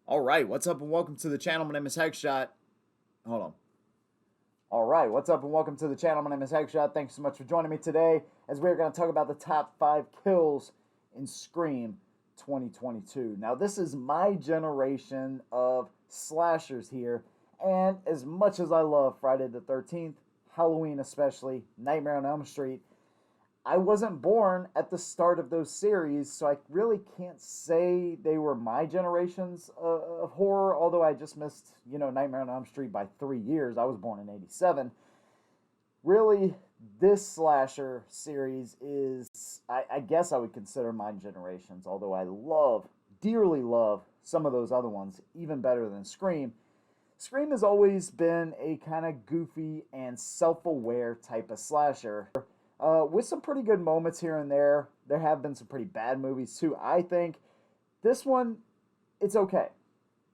All right, what's up and welcome to the channel. My name is Hegshot. Hold on. All right, what's up and welcome to the channel. My name is Hegshot. Thanks so much for joining me today as we're going to talk about the top 5 kills in Scream 2022. Now, this is my generation of slashers here, and as much as I love Friday the 13th, Halloween especially, Nightmare on Elm Street, I wasn't born at the start of those series, so I really can't say they were my generations of horror, although I just missed, Nightmare on Elm Street by 3 years. I was born in 87. Really, this slasher series is, I guess I would consider my generations, although I dearly love some of those other ones, even better than Scream. Scream has always been a kind of goofy and self-aware type of slasher. With some pretty good moments here and there. There have been some pretty bad movies too, I think. This one, it's okay.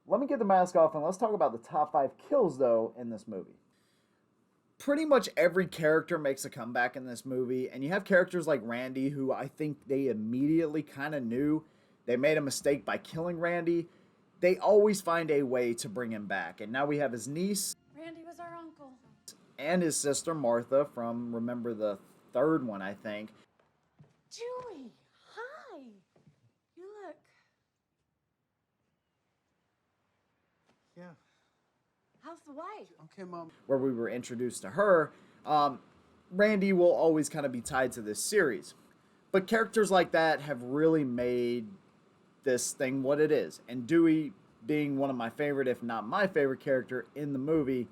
Let me get the mask off and let's talk about the top 5 kills, though, in this movie. Pretty much every character makes a comeback in this movie, and you have characters like Randy, who I think they immediately kind of knew they made a mistake by killing Randy. They always find a way to bring him back, and now we have his niece. Randy was our uncle. And his sister, Martha, from, remember, the third one, I think. Julie, hi. You look. Yeah. How's the wife? Okay, Mom. Where we were introduced to her. Randy will always kind of be tied to this series. But characters like that have really made this thing what it is. And Dewey, being one of my favorite, if not my favorite character in the movie,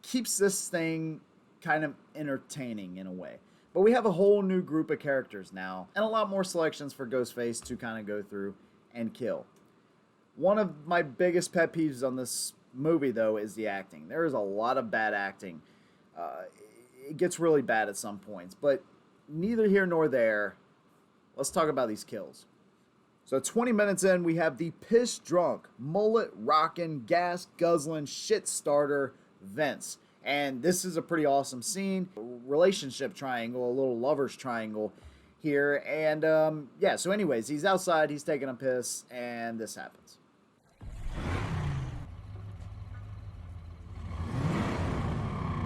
keeps this thing kind of entertaining in a way. But we have a whole new group of characters now, and a lot more selections for Ghostface to kind of go through and kill. One of my biggest pet peeves on this movie, though, is the acting. There is a lot of bad acting. It gets really bad at some points, but neither here nor there. Let's talk about these kills. So 20 minutes in, we have the piss drunk, mullet rockin', gas guzzling, shit starter Vince. And this is a pretty awesome scene. Relationship triangle, a little lover's triangle here. And yeah, so anyways, he's outside, he's taking a piss, and this happens.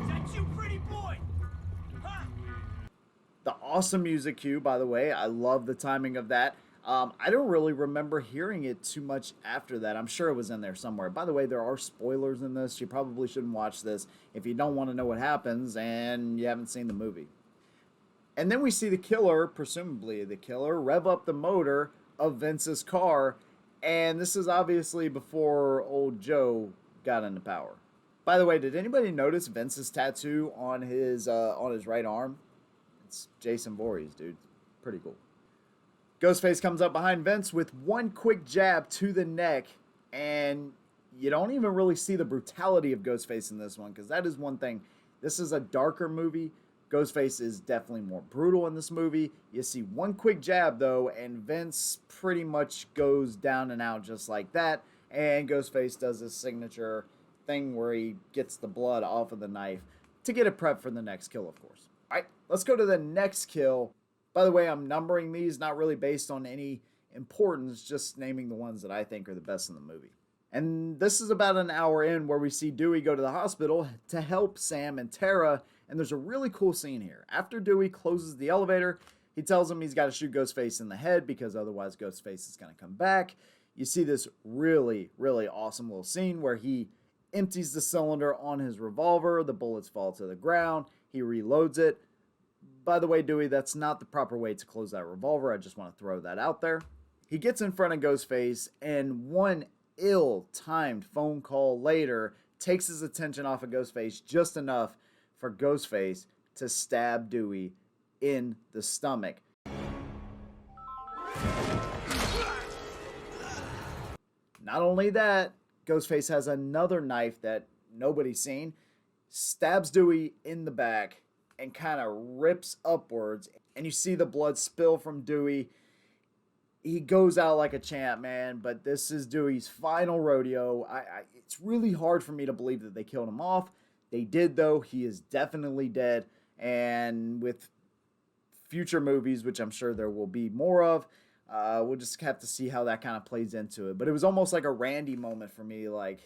Is that you, pretty boy? Huh? The awesome music cue, by the way. I love the timing of that. I don't really remember hearing it too much after that. I'm sure it was in there somewhere. By the way, there are spoilers in this. You probably shouldn't watch this if you don't want to know what happens and you haven't seen the movie. And then we see the killer, presumably the killer, rev up the motor of Vince's car. And this is obviously before old Joe got into power. By the way, did anybody notice Vince's tattoo on his right arm? It's Jason Voorhees, dude. Pretty cool. Ghostface comes up behind Vince with one quick jab to the neck, and you don't even really see the brutality of Ghostface in this one, because that is one thing. This is a darker movie. Ghostface is definitely more brutal in this movie. You see one quick jab, though, and Vince pretty much goes down and out just like that, and Ghostface does his signature thing where he gets the blood off of the knife to get it prepped for the next kill, of course. All right, let's go to the next kill. By the way, I'm numbering these, not really based on any importance, just naming the ones that I think are the best in the movie. And this is about an hour in where we see Dewey go to the hospital to help Sam and Tara, and there's a really cool scene here. After Dewey closes the elevator, he tells him he's got to shoot Ghostface in the head because otherwise Ghostface is going to come back. You see this really, really awesome little scene where he empties the cylinder on his revolver, the bullets fall to the ground, he reloads it. By the way, Dewey, that's not the proper way to close that revolver. I just want to throw that out there. He gets in front of Ghostface, and one ill-timed phone call later takes his attention off of Ghostface just enough for Ghostface to stab Dewey in the stomach. Not only that, Ghostface has another knife that nobody's seen, stabs Dewey in the back, and kind of rips upwards, and you see the blood spill from Dewey. He goes out like a champ, man, but this is Dewey's final rodeo. It's really hard for me to believe that they killed him off. They did, though. He is definitely dead, and with future movies, which I'm sure there will be more of, We'll just have to see how that kind of plays into it. But it was almost like a Randy moment for me. Like,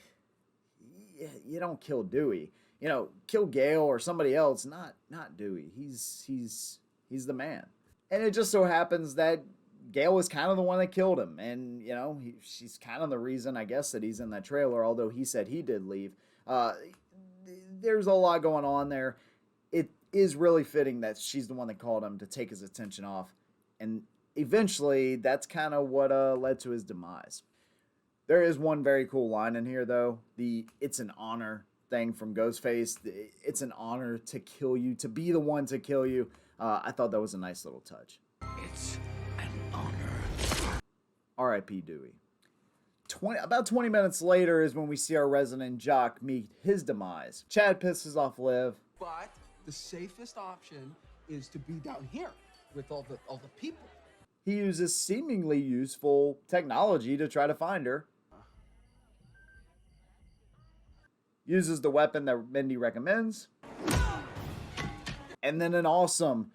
you don't kill Dewey. You know, kill Gale or somebody else. Not Dewey. He's the man. And it just so happens that Gale was kind of the one that killed him. And, you know, she's kind of the reason, I guess, that he's in that trailer, although he said he did leave. There's a lot going on there. It is really fitting that she's the one that called him to take his attention off. And eventually, that's kind of what led to his demise. There is one very cool line in here, though. It's an honor thing from Ghostface. It's an honor to kill you, to be the one to kill you. I thought that was a nice little touch. It's an honor. R.I.P. Dewey. About 20 minutes later is when we see our resident jock meet his demise. Chad pisses off Liv. But the safest option is to be down here with all the people. He uses seemingly useful technology to try to find her. Uses the weapon that Mindy recommends. And then an awesome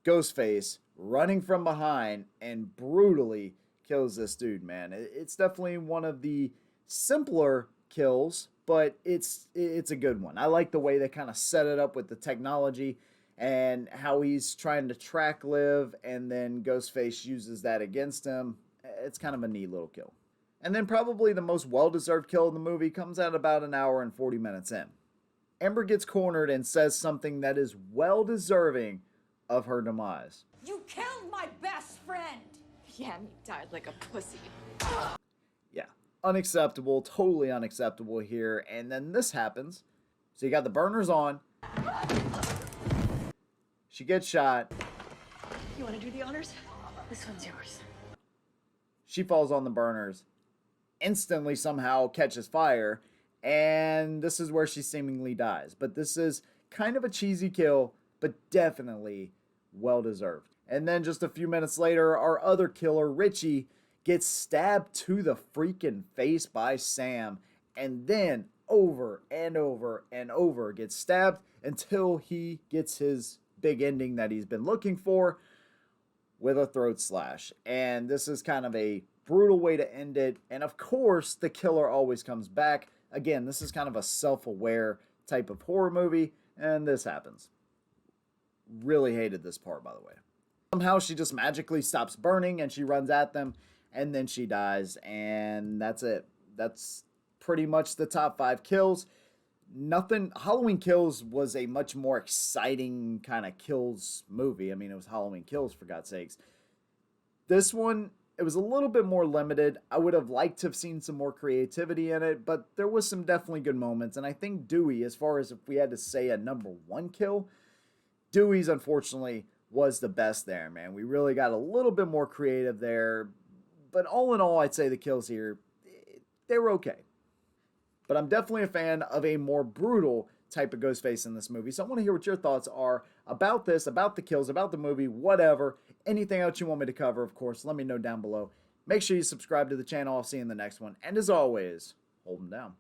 Ghostface running from behind and brutally kills this dude, man. It's definitely one of the simpler kills, but it's a good one. I like the way they kind of set it up with the technology and how he's trying to track Liv, and then Ghostface uses that against him. It's kind of a neat little kill. And then probably the most well-deserved kill in the movie comes at about an hour and 40 minutes in. Amber gets cornered and says something that is well-deserving of her demise. You killed my best friend! Yeah, and you died like a pussy. Yeah, unacceptable, totally unacceptable here. And then this happens. So you got the burners on. She gets shot. You want to do the honors? This one's yours. She falls on the burners. Instantly somehow catches fire. And this is where she seemingly dies. But this is kind of a cheesy kill, but definitely well-deserved. And then just a few minutes later, our other killer, Richie, gets stabbed to the freaking face by Sam. And then over and over and over gets stabbed until he gets his big ending that he's been looking for with a throat slash. And this is kind of a brutal way to end it. And of course, the killer always comes back. Again, this is kind of a self-aware type of horror movie, and this happens. Really hated this part, by the way. Somehow she just magically stops burning and she runs at them, and then she dies, and that's it. That's pretty much the top 5 kills. Nothing. Halloween Kills was a much more exciting kind of kills movie. I mean, it was Halloween Kills, for God's sakes. This one, it was a little bit more limited. I would have liked to have seen some more creativity in it, but there was some definitely good moments. And I think Dewey, as far as if we had to say a number 1 kill, Dewey's unfortunately was the best there, man. We really got a little bit more creative there. But all in all, I'd say the kills here, they were okay. But I'm definitely a fan of a more brutal type of Ghostface in this movie. So I want to hear what your thoughts are about this, about the kills, about the movie, whatever. Anything else you want me to cover, of course, let me know down below. Make sure you subscribe to the channel. I'll see you in the next one. And as always, hold them down.